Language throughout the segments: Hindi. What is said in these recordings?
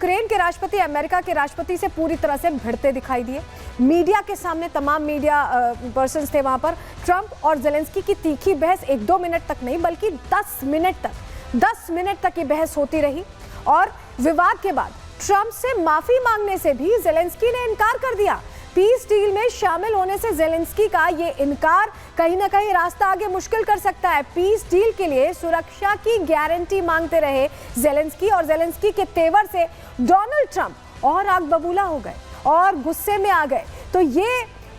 यूक्रेन के राष्ट्रपति अमेरिका के राष्ट्रपति से पूरी तरह से भिड़ते दिखाई दिए। मीडिया के सामने तमाम मीडिया पर्सन्स थे वहां पर। ट्रंप और जेलेंस्की की तीखी बहस 1-2 मिनट तक नहीं बल्कि 10 मिनट तक ये बहस होती रही और विवाद के बाद ट्रंप से माफी मांगने से भी जेलेंस्की ने इनकार कर दिया। पीस डील में शामिल होने से जेलेंस्की का ये इनकार कहीं ना कहीं रास्ता आगे मुश्किल कर सकता है। पीस डील के लिए सुरक्षा की गारंटी मांगते रहे जेलेंस्की और जेलेंस्की के तेवर से डोनाल्ड ट्रंप और आग बबूला हो गए और गुस्से में आ गए। तो ये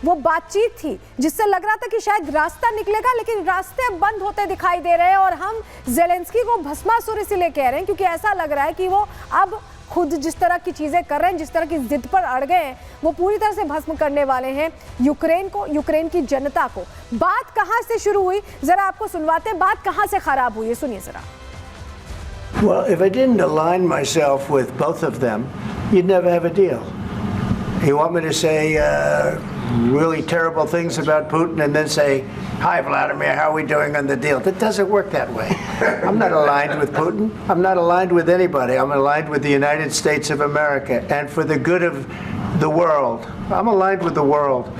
वो बातचीत थी जिससे लग रहा था कि शायद रास्ता निकलेगा, लेकिन रास्ते बंद होते दिखाई दे रहे हैं और हम जेलेंस्की को भस्मासुर इसलिए कह रहे हैं क्योंकि ऐसा लग रहा है कि वो अब खुद जिस तरह की चीजें कर रहे हैं, जिस तरह की जिद पर अड़ गए हैं, वो पूरी तरह से भस्म करने वाले हैं यूक्रेन को, यूक्रेन की जनता को। बात कहां से शुरू हुई जरा आपको सुनवाते हैं, बात कहां से खराब हुई है, सुनिए जरा। Well, if I didn't align myself with both of them, you'd never have a deal. You want me to say really terrible things about Putin and then say, "Hi, Vladimir, how are we doing on the deal?" That doesn't work that way. I'm not aligned with Putin. I'm not aligned with anybody. I'm aligned with the United States of America. And for the good of the world, I'm aligned with the world.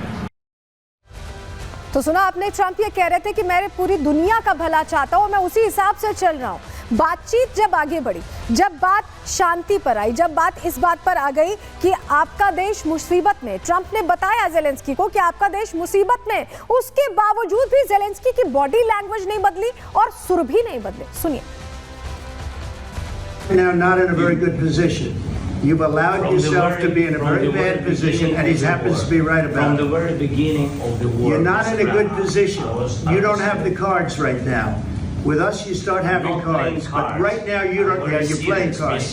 तो सुना आपने, ट्रंप ये कह रहे थे कि मैं पूरी दुनिया का भला चाहता हूं, मैं उसी हिसाब से चल रहा हूं। बातचीत जब आगे बढ़ी, जब बात शांति पर आई, जब बात इस बात पर आ गई कि आपका देश मुसीबत में, ट्रंप ने बताया जेलेंस्की को कि आपका देश मुसीबत में, उसके बावजूद भी जेलेंस्की की बॉडी लैंग्वेज नहीं बदली और सुर भी नहीं बदले। सुनिए। Now not in a very good position. You've allowed yourself to be in a very bad position, and he happens to be right about it. From the very beginning of the war, you're not in a good position. You don't have the cards right now. With us, you start having cards. But right now, you don't. Yeah, you're playing cards.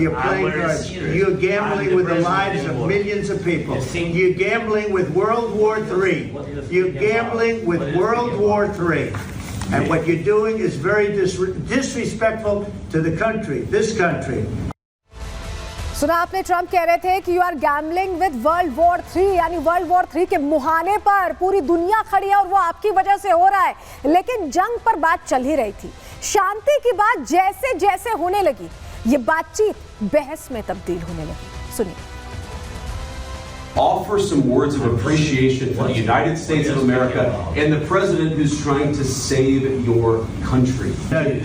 You're playing cards. You're gambling with the lives of millions of people. You're gambling with World War III. You're gambling with World War III. And what you're doing is very disrespectful to the country, this country. सुना आपने, ट्रंप कह रहे थे कि you are gambling with world war 3, यानी वर्ल्ड वॉर 3 के मुहाने पर पूरी दुनिया खड़ी है और वो आपकी वजह से हो रहा है। लेकिन जंग पर बात चल ही रही थी। शांति की बात जैसे जैसे होने लगी, ये बातचीत बहस में तब्दील होने लगी। सुनिए। Offer some words of appreciation for the United States of America and the president who's trying to save your country.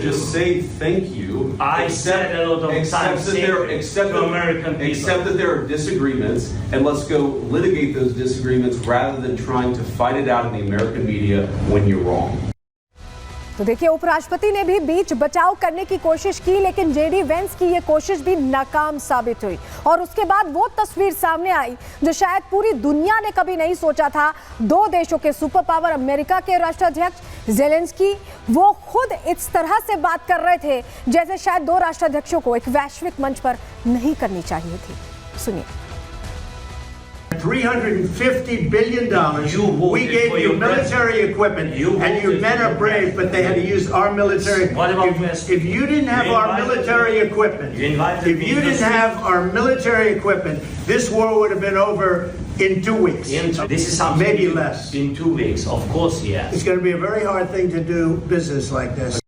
Just say thank you. I said a lot of times to American people. Accept that there are disagreements, and let's go litigate those disagreements rather than trying to fight it out in the American media when you're wrong. तो देखिए, उपराष्ट्रपति ने भी बीच बचाव करने की कोशिश की, लेकिन जेडी वेंस की ये कोशिश भी नाकाम साबित हुई और उसके बाद वो तस्वीर सामने आई जो शायद पूरी दुनिया ने कभी नहीं सोचा था। दो देशों के सुपर पावर अमेरिका के राष्ट्राध्यक्ष जेलेंस्की, वो खुद इस तरह से बात कर रहे थे जैसे शायद दो राष्ट्राध्यक्षों को एक वैश्विक मंच पर नहीं करनी चाहिए थी। सुनिए। $350 billion. We gave you military equipment, and your men are brave, but they had to use our military. If you didn't have our military equipment, this war would have been over in 2 weeks. This is something maybe less. In 2 weeks, of course, yes. It's going to be a very hard thing to do business like this.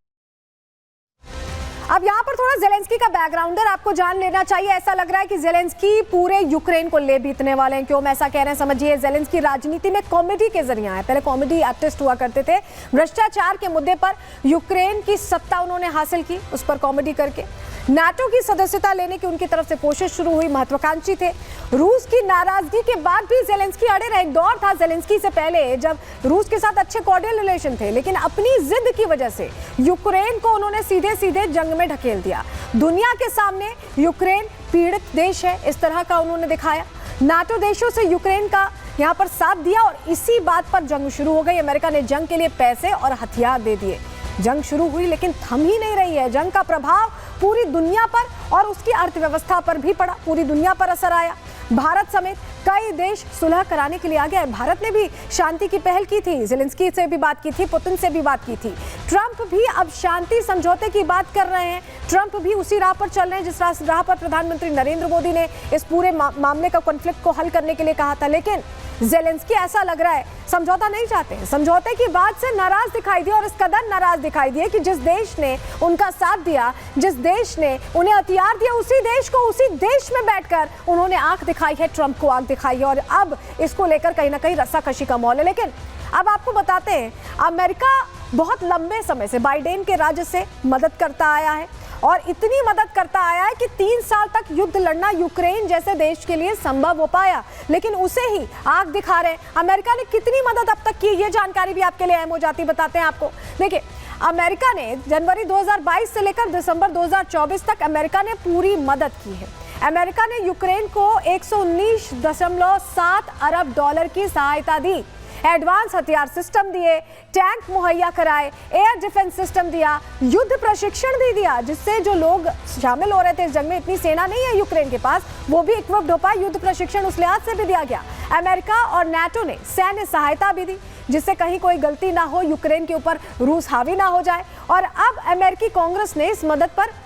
अब यहाँ पर थोड़ा जेलेंस्की का बैकग्राउंडर आपको जान लेना चाहिए। ऐसा लग रहा है कि जेलेंस्की पूरे यूक्रेन को ले बीतने वाले हैं। क्यों मैं ऐसा कह रहे हैं समझिए। जेलेंस्की राजनीति में कॉमेडी के जरिए आए, पहले कॉमेडी आर्टिस्ट हुआ करते थे। भ्रष्टाचार के मुद्दे पर यूक्रेन की सत्ता उन्होंने हासिल की, उस पर कॉमेडी करके। नाटो की सदस्यता लेने की उनकी तरफ से कोशिश शुरू हुई, महत्वाकांक्षी थे। रूस की नाराजगी के बाद भी जेलेंस्की अड़े रहे। एक दौर था जेलेंस्की से पहले जब रूस के साथ अच्छे कॉर्डियल रिलेशन थे, लेकिन अपनी जिद की वजह से यूक्रेन को उन्होंने सीधे सीधे जंग में ढकेल दिया। दुनिया के सामने यूक्रेन पीड़ित देश है, इस तरह का उन्होंने दिखाया। नाटो देशों से यूक्रेन का यहाँ पर साथ दिया और इसी बात पर जंग शुरू हो गई। अमेरिका ने जंग के लिए पैसे और हथियार दे दिए। जंग शुरू हुई लेकिन थम ही नहीं रही है। जंग का प्रभाव पूरी दुनिया पर और उसकी अर्थव्यवस्था पर भी पड़ा, पूरी दुनिया पर असर आया। भारत समेत कई देश सुलह कराने के लिए आ गए। भारत ने भी शांति की पहल की थी, ज़ेलेंस्की से भी बात की थी, पुतिन से भी बात की थी। ट्रंप भी अब शांति समझौते की बात कर रहे हैं। ट्रंप भी उसी राह पर चल रहे हैं जिस राह पर प्रधानमंत्री नरेंद्र मोदी ने इस पूरे मामले का कॉन्फ्लिक्ट को हल करने के लिए कहा था। लेकिन ज़ेलेंस्की ऐसा लग रहा है समझौता नहीं चाहते हैं, समझौते की बात से नाराज दिखाई दिए और इस कदर नाराज दिखाई दिए कि जिस देश ने उनका साथ दिया, जिस देश ने उन्हें हथियार दिया, उसी देश में बैठकर उन्होंने आंख दिखाई है, ट्रंप को आंख दिखाई है और अब इसको लेकर कहीं ना कहीं रस्साकशी का माहौल है। लेकिन अब आपको बताते हैं, अमेरिका बहुत लंबे समय से बाइडेन के राज्य से मदद करता आया है और इतनी मदद करता आया है कि 3 साल तक युद्ध लड़ना यूक्रेन जैसे देश के लिए संभव हो पाया, लेकिन उसे ही आग दिखा रहे हैं। अमेरिका ने कितनी मदद अब तक की, ये जानकारी भी आपके लिए अहम हो जाती, बताते हैं आपको। देखिए, अमेरिका ने जनवरी 2022 से लेकर दिसंबर 2024 तक अमेरिका ने पूरी मदद की है। अमेरिका ने यूक्रेन को 119.7 अरब डॉलर की सहायता दी, एडवांस हथियार सिस्टम दिए, टैंक मुहैया कराए, एयर डिफेंस सिस्टम दिया, युद्ध प्रशिक्षण भी दिया, जिससे जो लोग शामिल हो रहे थे इस जंग में, इतनी सेना नहीं है यूक्रेन के पास, वो भी इक्विप्ड हो पाए, युद्ध प्रशिक्षण उस लिहाज से भी दिया गया। अमेरिका और नाटो ने सैन्य सहायता भी दी जिससे कहीं कोई गलती ना हो, यूक्रेन के ऊपर रूस हावी ना हो जाए। और अब अमेरिकी कांग्रेस ने इस मदद पर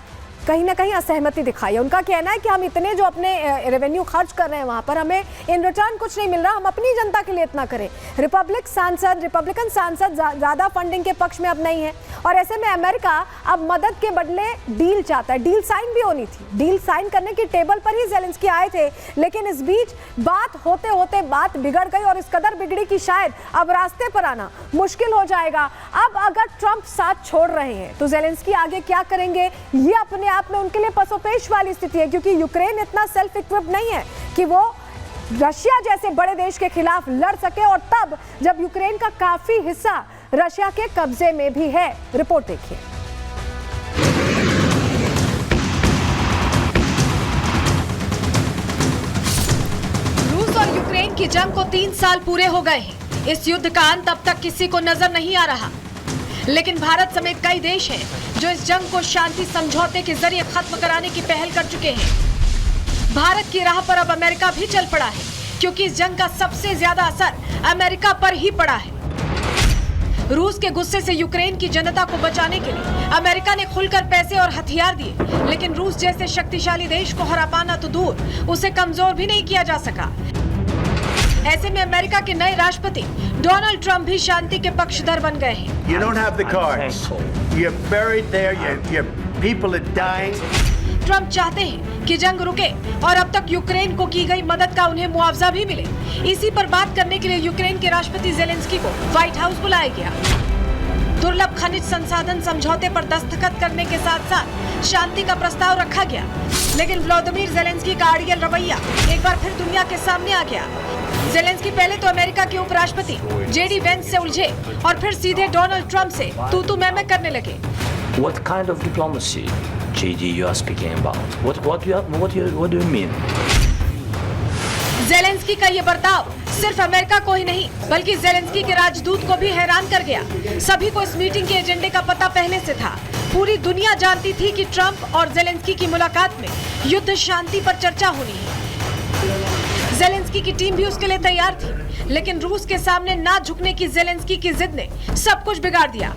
कहीं ना कहीं असहमति दिखाई है। उनका कहना है कि हम इतने जो अपने रेवेन्यू खर्च कर रहे हैं वहां पर, हमें इन रिटर्न कुछ नहीं मिल रहा, हम अपनी जनता के लिए इतना करें। रिपब्लिकन सांसद ज्यादा फंडिंग के पक्ष में अब नहीं है और ऐसे में अमेरिका अब मदद के बदले डील चाहता है। डील साइन भी होनी थी, डील साइन करने की टेबल पर ही ज़ेलेंस्की आए थे, लेकिन इस बीच बात होते होते बात बिगड़ गई और इस कदर बिगड़ी कि शायद अब रास्ते पर आना मुश्किल हो जाएगा। अब अगर ट्रंप साथ छोड़ रहे हैं तो ज़ेलेंस्की आगे क्या करेंगे, ये अपने आप में उनके लिए पसोपेश वाली स्थिति है, क्योंकि यूक्रेन इतना सेल्फ इक्विप्ड नहीं है कि वो रशिया जैसे बड़े देश के खिलाफ लड़ सके, और तब जब यूक्रेन का काफी हिस्सा रशिया के कब्जे में भी है। रिपोर्ट देखिए। रूस और यूक्रेन की जंग को 3 साल पूरे हो गए हैं। इस युद्ध का अंत अब तक किसी को नजर नहीं आ रहा, लेकिन भारत समेत कई देश हैं जो इस जंग को शांति समझौते के जरिए खत्म कराने की पहल कर चुके हैं। भारत की राह पर अब अमेरिका भी चल पड़ा है, क्योंकि इस जंग का सबसे ज्यादा असर अमेरिका पर ही पड़ा है। रूस के गुस्से से यूक्रेन की जनता को बचाने के लिए अमेरिका ने खुलकर पैसे और हथियार दिए, लेकिन रूस जैसे शक्तिशाली देश को हरा पाना तो दूर, उसे कमजोर भी नहीं किया जा सका। ऐसे में अमेरिका के नए राष्ट्रपति डोनाल्ड ट्रंप भी शांति के पक्षधर बन गए हैं। You don't have the cards. You're buried there. Your people are dying. Trump चाहते हैं कि जंग रुके और अब तक यूक्रेन को की गई मदद का उन्हें मुआवजा भी मिले। इसी पर बात करने के लिए यूक्रेन के राष्ट्रपति ज़ेलेंस्की को व्हाइट हाउस बुलाया गया। दुर्लभ खनिज संसाधन समझौते पर दस्तखत करने के साथ साथ शांति का प्रस्ताव रखा गया, लेकिन व्लादिमीर ज़ेलेंस्की का अड़ियल रवैया एक बार फिर दुनिया के सामने आ गया। ज़ेलेंस्की पहले तो अमेरिका के उपराष्ट्रपति जेडी वेंस से उलझे और फिर सीधे डोनाल्ड ट्रंप से तू मैं करने लगे। What kind of diplomacy, JD, you are speaking about? What do you mean? Zelensky का ये बर्ताव सिर्फ अमेरिका को ही नहीं, बल्कि ज़ेलेंस्की के राजदूत को भी हैरान कर गया। सभी को इस मीटिंग के एजेंडे का पता पहले से था। पूरी दुनिया जानती थी कि ट्रंप और ज़ेलेंस्की की मुलाकात में युद्ध शांति पर चर्चा होनी है। ज़ेलेंस्की की टीम भी उसके लिए तैयार थी, लेकिन रूस के सामने ना झुकने की ज़ेलेंस्की की जिद ने सब कुछ बिगाड़ दिया।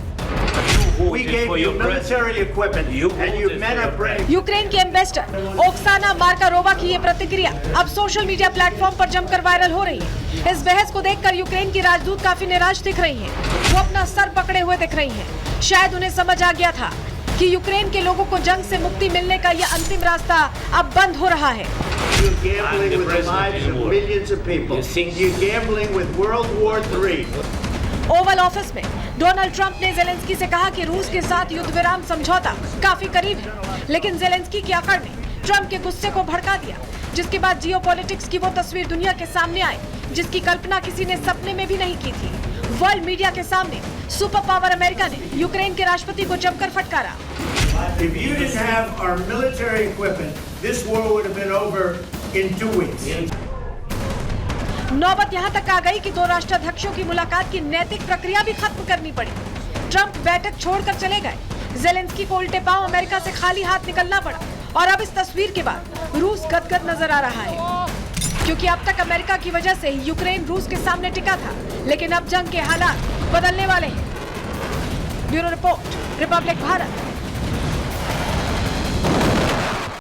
यूक्रेन के एम्बेसडर ओक्साना मार्कारोवा की ये प्रतिक्रिया अब सोशल मीडिया प्लेटफॉर्म पर जमकर वायरल हो रही है। इस बहस को देखकर यूक्रेन की राजदूत काफी निराश दिख रही हैं। वो अपना सर पकड़े हुए दिख रही हैं। शायद उन्हें समझ आ गया था कि यूक्रेन के लोगों को जंग से मुक्ति मिलने का यह अंतिम रास्ता अब बंद हो रहा है। You're gambling with the lives of millions of people. You're gambling with World War III. Oval office में डोनाल्ड ट्रंप ने ज़ेलेंस्की से कहा कि रूस के साथ युद्ध विराम समझौता काफी करीब है, लेकिन ज़ेलेंस्की की अकड़ ने ट्रंप के गुस्से को भड़का दिया, जिसके बाद जियोपॉलिटिक्स की वो तस्वीर दुनिया के सामने आई जिसकी कल्पना किसी ने सपने में भी नहीं की थी। वर्ल्ड मीडिया के सामने सुपर पावर अमेरिका ने यूक्रेन के राष्ट्रपति को जमकर फटकारा। If you didn't have our military equipment, this war would have been over in 2 weeks. नौबत यहाँ तक आ गई कि दो राष्ट्राध्यक्षों की मुलाकात की नैतिक प्रक्रिया भी खत्म करनी पड़ी। ट्रंप बैठक छोड़कर चले गए। ज़ेलेंस्की को उल्टे पांव अमेरिका से खाली हाथ निकलना पड़ा और अब इस तस्वीर के बाद रूस गदगद नजर आ रहा है, क्योंकि अब तक तक अमेरिका की वजह से यूक्रेन रूस के सामने टिका था, लेकिन अब जंग के हालात बदलने वाले हैं। Bureau report, Republic Bharat.